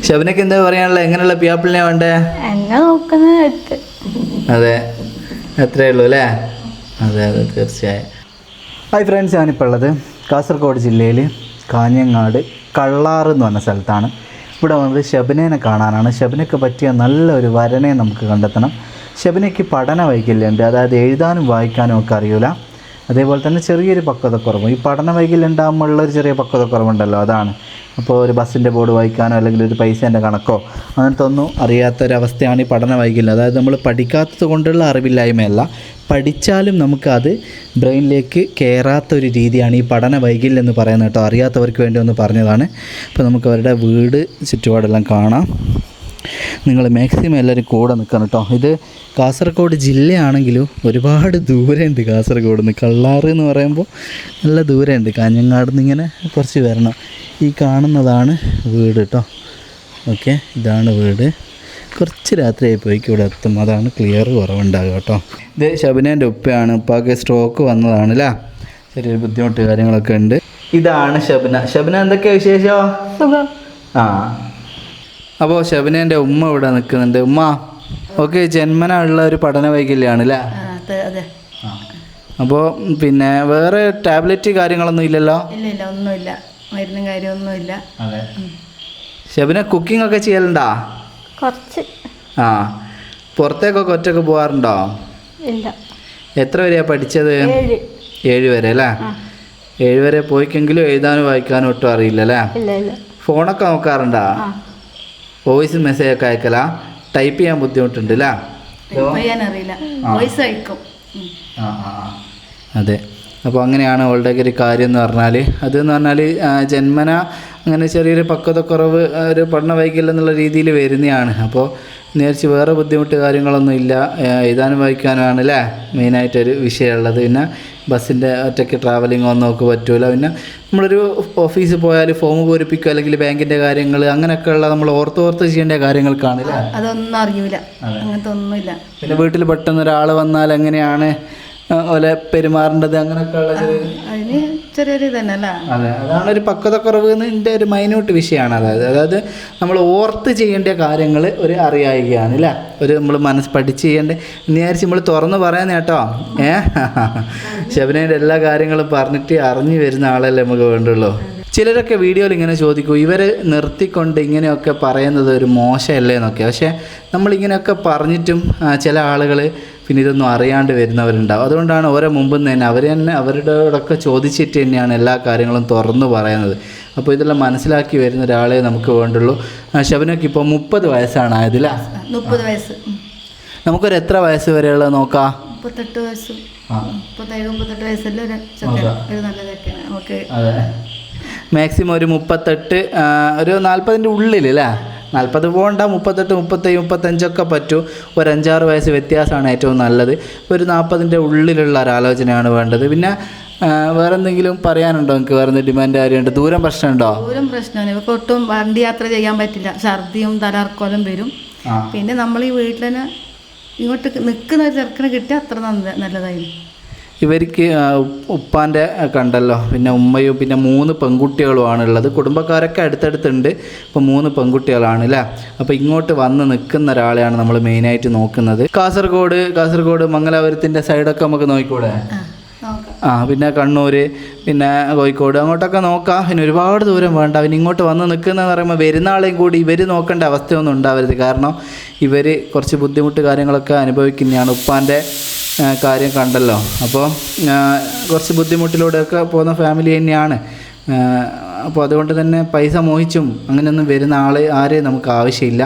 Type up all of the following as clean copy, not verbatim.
ഷബനക്ക് എന്താ പറയാനുള്ള എങ്ങനെയുള്ള പിയാപ്പിളിനെ വേണ്ടേ? അതെ, എത്രയേ ഉള്ളൂ അല്ലേ? അതെ അതെ, തീർച്ചയായും. ഹായ് ഫ്രണ്ട്സ്, ഞാനിപ്പോൾ ഉള്ളത് കാസർഗോഡ് ജില്ലയിൽ കാഞ്ഞങ്ങാട് കള്ളാറ് എന്ന് പറഞ്ഞ സ്ഥലത്താണ്. ഇവിടെ വന്നത് ഷബനേനെ കാണാനാണ്. ഷബനയ്ക്ക് പറ്റിയ നല്ലൊരു വരനെ നമുക്ക് കണ്ടെത്തണം. ഷബനയ്ക്ക് പഠന വൈകല്യമുണ്ട്, അതായത് എഴുതാനും വായിക്കാനും ഒക്കെ അറിയില്ല. അതേപോലെ തന്നെ ചെറിയൊരു പക്വതക്കുറവ്. ഈ പഠന വൈകല്യം ഉണ്ടാകുമ്പോഴുള്ളൊരു ചെറിയ പക്വതക്കുറവുണ്ടല്ലോ, അതാണ്. അപ്പോൾ ഒരു ബസ്സിൻ്റെ ബോർഡ് വായിക്കാനോ അല്ലെങ്കിൽ ഒരു പൈസേൻ്റെ കണക്കോ അങ്ങനത്തെ ഒന്നും അറിയാത്തൊരവസ്ഥയാണ് ഈ പഠന വൈകല്യം. അതായത് നമ്മൾ പഠിക്കാത്തത് കൊണ്ടുള്ള അറിവില്ലായ്മയല്ല, പഠിച്ചാലും നമുക്കത് ബ്രെയിനിലേക്ക് കയറാത്തൊരു രീതിയാണ് ഈ പഠന വൈകല്യം എന്ന് പറയുന്നത് കേട്ടോ. അറിയാത്തവർക്ക് വേണ്ടി ഒന്ന് പറഞ്ഞതാണ്. അപ്പോൾ നമുക്ക് അവരുടെ വീട് ചുറ്റുപാടെല്ലാം കാണാം. നിങ്ങൾ മാക്സിമം എല്ലാവരും കൂടെ നിൽക്കണം കേട്ടോ. ഇത് കാസർഗോഡ് ജില്ലയാണെങ്കിലും ഒരുപാട് ദൂരമുണ്ട് കാസർഗോഡ് നിന്ന്. കള്ളാറ് എന്ന് പറയുമ്പോൾ നല്ല ദൂരമുണ്ട്. കാഞ്ഞങ്ങാട് നിന്ന് ഇങ്ങനെ കുറച്ച് വരണം. ഈ കാണുന്നതാണ് വീട് കേട്ടോ. ഓക്കെ, ഇതാണ് വീട്. കുറച്ച് രാത്രിയായി പോയിക്ക് ഇവിടെ എത്തും, അതാണ് ക്ലിയർ കുറവുണ്ടാകുക കേട്ടോ. ഇത് ഷബനേൻ്റെ ഉപ്പയാണ്. ഉപ്പാക്ക് സ്ട്രോക്ക് വന്നതാണ് അല്ലേ, ചെറിയൊരു ബുദ്ധിമുട്ട് കാര്യങ്ങളൊക്കെ ഉണ്ട്. ഇതാണ് ഷബന. ഷബന എന്തൊക്കെയാണ് വിശേഷം? ആ, അപ്പോൾ ഷബനേൻ്റെ ഉമ്മ ഇവിടെ നിൽക്കുന്നുണ്ട്. ഉമ്മ, ഓക്കെ, ജന്മന ഉള്ള ഒരു പഠന വൈകല്യമാണ് അല്ലേ? അപ്പോൾ പിന്നെ വേറെ ടാബ്ലറ്റ് കാര്യങ്ങളൊന്നും ഇല്ലല്ലോ? ഇല്ല, ഒന്നുമില്ല, മരുന്നും കാര്യമൊന്നുമില്ല. അതെ. ഷബന കുക്കിംഗ് ഒക്കെ ചെയ്യലുണ്ടോ? കുറച്ച്. ആ, പുറത്തേക്കൊക്കെ ഒറ്റക്ക് പോകാറുണ്ടോ? ഇല്ല. എത്ര വരെയാണ് പഠിച്ചത്? 7 വരെ അല്ലേ? 7 വരെ പോയിക്കെങ്കിലും എഴുതാനും വായിക്കാനും ഒട്ടും അറിയില്ല അല്ലേ? ഫോണൊക്കെ നോക്കാറുണ്ടോ? വോയിസ് മെസ്സേജ് ഒക്കെ അയക്കലാ? ടൈപ്പ് ചെയ്യാൻ ബുദ്ധിമുട്ടുണ്ട് അല്ലേ? അതെ. അപ്പോൾ അങ്ങനെയാണ് അവളുടെയൊക്കെ ഒരു കാര്യം എന്ന് പറഞ്ഞാൽ. അതെന്ന് പറഞ്ഞാൽ ജന്മന അങ്ങനെ ചെറിയൊരു പക്വതക്കുറവ്, ഒരു പഠന വൈകല്യം എന്നുള്ള രീതിയിൽ വരുന്നതാണ്. അപ്പോൾ നേരിച്ച് വേറെ ബുദ്ധിമുട്ട് കാര്യങ്ങളൊന്നും ഇല്ല. എഴുതാനും വായിക്കാനുമാണ് അല്ലേ മെയിനായിട്ടൊരു വിഷയമുള്ളത്. പിന്നെ ബസ്സിൻ്റെ ഒറ്റയ്ക്ക് ട്രാവലിംഗ് ഒന്നും ഒക്കെ പറ്റൂല. പിന്നെ നമ്മളൊരു ഓഫീസിൽ പോയാൽ ഫോം പൂരിപ്പിക്കുക അല്ലെങ്കിൽ ബാങ്കിൻ്റെ കാര്യങ്ങൾ അങ്ങനെയൊക്കെയുള്ള നമ്മൾ ഓർത്ത് ചെയ്യേണ്ട കാര്യങ്ങൾ കാണില്ല, അതൊന്നും അറിയൂല, അങ്ങനത്തെ ഒന്നുമില്ല. പിന്നെ വീട്ടിൽ പെട്ടെന്ന് ഒരാൾ വന്നാൽ എങ്ങനെയാണ് ഓലെ പെരുമാറേണ്ടത് അങ്ങനെയൊക്കെ ഉള്ളത് ചെറിയൊരു ഇതന്നെ. അതെ, അതാണ് ഒരു പക്വതക്കുറവ് എൻ്റെ ഒരു മൈന്യൂട്ട് വിഷയമാണ്. അതായത് നമ്മൾ ഓർത്ത് ചെയ്യേണ്ട കാര്യങ്ങൾ ഒരു അറിയായികയാണ് അല്ലേ, ഒരു നമ്മൾ മനസ്സ് പഠിച്ച് ചെയ്യേണ്ട വിചാരിച്ച് നമ്മൾ തുറന്ന് പറയുന്ന കേട്ടോ. ഷബനേൻ്റെ എല്ലാ കാര്യങ്ങളും പറഞ്ഞിട്ട് അറിഞ്ഞു വരുന്ന ആളല്ലേ നമുക്ക് വേണ്ടുള്ളൂ. ചിലരൊക്കെ വീഡിയോയിൽ ഇങ്ങനെ ചോദിക്കും, ഇവർ നിർത്തിക്കൊണ്ട് ഇങ്ങനെയൊക്കെ പറയുന്നത് ഒരു മോശമല്ലേ എന്നൊക്കെ. പക്ഷേ നമ്മളിങ്ങനെയൊക്കെ പറഞ്ഞിട്ടും ചില ആളുകൾ പിന്നെ ഇതൊന്നും അറിയാണ്ട് വരുന്നവരുണ്ടാവും. അതുകൊണ്ടാണ് ഓരോ മുമ്പിൽ നിന്ന് തന്നെ അവർ തന്നെ അവരോടൊക്കെ ചോദിച്ചിട്ട് തന്നെയാണ് എല്ലാ കാര്യങ്ങളും തുറന്നു പറയുന്നത്. അപ്പോൾ ഇതെല്ലാം മനസ്സിലാക്കി വരുന്ന ഒരാളെ നമുക്ക് വേണ്ടുള്ളൂ. ഷബനക്ക് ഇപ്പോൾ 30 വയസ്സാണ് ആയതില്ല? 30 വയസ്സ്. നമുക്കൊരു എത്ര വയസ്സ് വരെയുള്ളത് നോക്കാം? 38 വയസ്സ്. 37-38 വയസ്സല്ലേ ഒരു നല്ലതൊക്കെയാണ് നമുക്ക്. അതെ, മാക്സിമം ഒരു 38, ഒരു 40ൻ്റെ ഉള്ളിൽ അല്ലേ? 40 പോകണ്ട, 38, 37, 35 പറ്റും. ഒരു 5-6 വയസ്സ് വ്യത്യാസമാണ് ഏറ്റവും നല്ലത്. ഒരു 40ൻ്റെ ഉള്ളിലുള്ള ഒരാലോചനയാണ് വേണ്ടത്. പിന്നെ വേറെ എന്തെങ്കിലും പറയാനുണ്ടോ നിങ്ങൾക്ക്? വേറെ ഡിമാൻഡ് കാര്യമുണ്ട്? ദൂരം പ്രശ്നമുണ്ടോ? ദൂരം പ്രശ്നമാണ്. ഇവർക്ക് ഒട്ടും വണ്ടി യാത്ര ചെയ്യാൻ പറ്റില്ല, ഛർദിയും തലകറക്കലും വരും. പിന്നെ നമ്മൾ ഈ വീട്ടിൽ തന്നെ ഇങ്ങോട്ട് നിൽക്കുന്ന ഒരു ചെറുക്കനെ കിട്ടിയാൽ അത്ര നല്ലതായിരുന്നു. ഇവർക്ക് ഉപ്പാൻ്റെ കണ്ടല്ലോ, പിന്നെ ഉമ്മയും പിന്നെ 3 പെൺകുട്ടികളുമാണ് ഉള്ളത്. കുടുംബക്കാരൊക്കെ അടുത്തടുത്തുണ്ട്. ഇപ്പോൾ 3 പെൺകുട്ടികളാണ് അല്ലേ? അപ്പോൾ ഇങ്ങോട്ട് വന്ന് നിൽക്കുന്ന ഒരാളെയാണ് നമ്മൾ മെയിനായിട്ട് നോക്കുന്നത്. കാസർഗോഡ് മംഗലാപുരത്തിൻ്റെ സൈഡൊക്കെ നമുക്ക് നോക്കിക്കൂടെ? പിന്നെ കണ്ണൂർ, പിന്നെ കോഴിക്കോട് അങ്ങോട്ടൊക്കെ നോക്കാം. പിന്നെ ഒരുപാട് ദൂരം വേണ്ട. പിന്നെ ഇങ്ങോട്ട് വന്ന് നിൽക്കുന്നതെന്ന് പറയുമ്പോൾ വരുന്ന ആളെയും കൂടി ഇവർ നോക്കേണ്ട അവസ്ഥയൊന്നും ഉണ്ടാവരുത്. കാരണം ഇവർ കുറച്ച് ബുദ്ധിമുട്ട് കാര്യങ്ങളൊക്കെ അനുഭവിക്കുന്നതാണ്. ഉപ്പാൻ്റെ കാര്യം കണ്ടല്ലോ. അപ്പോൾ കുറച്ച് ബുദ്ധിമുട്ടിലൂടെയൊക്കെ പോകുന്ന ഫാമിലി തന്നെയാണ്. അപ്പോൾ അതുകൊണ്ട് തന്നെ പൈസ മോഹിച്ചും അങ്ങനെയൊന്നും വരുന്ന ആരെയും നമുക്ക് ആവശ്യമില്ല.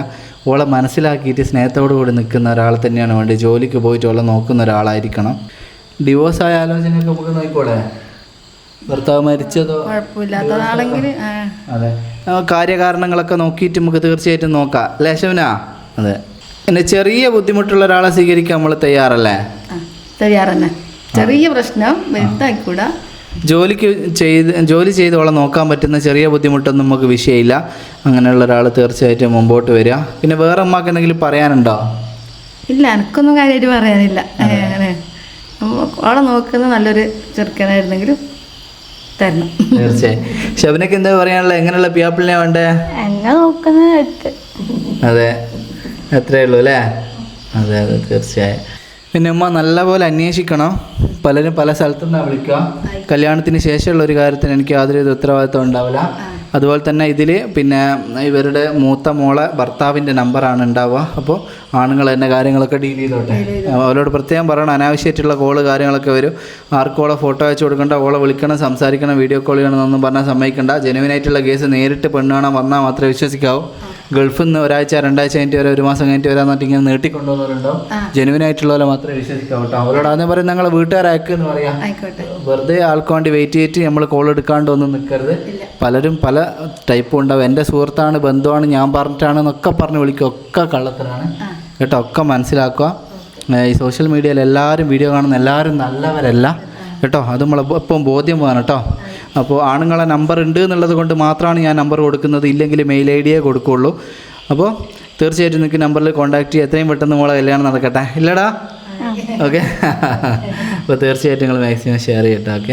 ഓളെ മനസ്സിലാക്കിയിട്ട് സ്നേഹത്തോടു കൂടി നിൽക്കുന്ന ഒരാൾ തന്നെയാണ് വേണ്ടി. ജോലിക്ക് പോയിട്ട് ഓളെ നോക്കുന്ന ഒരാളായിരിക്കണം. ഡിവോഴ്സായ ആലോചനയൊക്കെ നമുക്ക് നോക്കിക്കോളെ? ഭർത്താവ് മരിച്ചതോ കുഴപ്പമില്ലാത്തതാണെങ്കിൽ അതെ, കാര്യകാരണങ്ങളൊക്കെ നോക്കിയിട്ട് നമുക്ക് തീർച്ചയായിട്ടും നോക്കാം അല്ലേ ഷബന? അതെ. പിന്നെ ചെറിയ ബുദ്ധിമുട്ടുള്ള ഒരാളെ സ്വീകരിക്കാൻ നമ്മൾ തയ്യാറല്ലേ? തയ്യാറന്നെ. ചെറിയ പ്രശ്നം വലുതായിക്കൂടാ. ജോലി ചെയ്തോളം നോക്കാൻ പറ്റുന്ന ചെറിയ ബുദ്ധിമുട്ടൊന്നും നമുക്ക് വിഷയമില്ല. അങ്ങനെയുള്ള ഒരാൾ തീർച്ചയായിട്ടും മുമ്പോട്ട് വരിക. പിന്നെ വേറെ അമ്മക്ക് എന്തെങ്കിലും പറയാനുണ്ടോ? ഇല്ല, എനിക്കൊന്നും കാര്യമായിട്ട് പറയാനില്ല. അങ്ങനെ അവളെ നോക്കുന്ന നല്ലൊരു ചെറുക്കനായിരുന്നെങ്കിലും തരണം. തീർച്ചയായും. ഷബിനക്ക് എന്താ പറയാനുള്ളത്? എങ്ങനെയുള്ള പിയാപ്പിളിനെ വേണ്ടേ? എന്നെ നോക്കുന്നത് അതെ, അത്രേ ഉള്ളൂ അല്ലേ? അതെ അതെ തീർച്ചയായും. പിന്നെ ഉമ്മ നല്ലപോലെ അന്വേഷിക്കണം. പലരും പല സ്ഥലത്തു നിന്നാണ് വിളിക്കുക. കല്യാണത്തിന് ശേഷമുള്ള ഒരു കാര്യത്തിന് എനിക്ക് യാതൊരു ഉത്തരവാദിത്വം ഉണ്ടാവില്ല. അതുപോലെ തന്നെ ഇതിൽ പിന്നെ ഇവരുടെ മൂത്ത മോളെ ഭർത്താവിൻ്റെ നമ്പറാണ് ഉണ്ടാവുക. അപ്പോൾ ആണുങ്ങൾ തന്നെ കാര്യങ്ങളൊക്കെ ഡീൽ ചെയ്തോട്ടെ. അവരോട് പ്രത്യേകം പറയണം, അനാവശ്യമായിട്ടുള്ള കോള് കാര്യങ്ങളൊക്കെ വരും. ആർക്കോളെ ഫോട്ടോ അയച്ചു കൊടുക്കണ്ട, ഓളെ വിളിക്കണം, സംസാരിക്കണം, വീഡിയോ കോൾ ചെയ്യണമെന്നൊന്നും പറഞ്ഞാൽ സമ്മതിക്കണ്ട. ജെനുവിനായിട്ടുള്ള കേസ് നേരിട്ട് പെണ്ണ് കാണാൻ വന്നാൽ മാത്രമേ വിശ്വസിക്കാവൂ. ഗൾഫിൽ നിന്ന് ഒരാഴ്ച 2 ആഴ്ച കഴിഞ്ഞിട്ട് വരെ 1 മാസം കഴിഞ്ഞിട്ട് വരാമെന്നിട്ട് ഇങ്ങനെ നീട്ടിക്കൊണ്ടുവന്നവരുണ്ടോ? ജെനുവിനായിട്ടുള്ള പോലെ മാത്രമേ വിശ്വസിക്കാവൂ കേട്ടോ. അവരോട് ആദ്യം പറയും ഞങ്ങളെ വീട്ടുകാരയക്കെന്ന് പറയാം. വെറുതെ ആൾക്ക് വേണ്ടി വെയിറ്റ് ചെയ്തിട്ട് നമ്മൾ കോൾ എടുക്കാണ്ട് ഒന്നും നിൽക്കരുത്. പലരും പല ടൈപ്പും ഉണ്ടാവും. എൻ്റെ സുഹൃത്താണ്, ബന്ധുവാണ്, ഞാൻ പറഞ്ഞിട്ടാണെന്നൊക്കെ പറഞ്ഞ് വിളിക്കുക. ഒക്കെ കള്ളത്തരാണ് കേട്ടോ. ഒക്കെ മനസ്സിലാക്കുക. ഈ സോഷ്യൽ മീഡിയയിൽ എല്ലാവരും വീഡിയോ കാണുന്ന എല്ലാവരും നല്ലവരല്ല കേട്ടോ. അത് നമ്മളിപ്പം ബോധ്യം പോകാൻ കേട്ടോ. അപ്പോൾ ആണുങ്ങളെ നമ്പർ ഉണ്ട് എന്നുള്ളത് കൊണ്ട് മാത്രമാണ് ഞാൻ നമ്പർ കൊടുക്കുന്നത്. ഇല്ലെങ്കിൽ മെയിൽ ഐഡിയേ കൊടുക്കുകയുള്ളൂ. അപ്പോൾ തീർച്ചയായിട്ടും നിങ്ങൾക്ക് നമ്പറിൽ കോൺടാക്ട് ചെയ്യുക. എത്രയും പെട്ടെന്ന് മോളെ കല്യാണം നടക്കട്ടെ. ഇല്ലടാ? ഓക്കെ. അപ്പോൾ തീർച്ചയായിട്ടും നിങ്ങൾ മാക്സിമം ഷെയർ ചെയ്യട്ടെ. ഓക്കെ.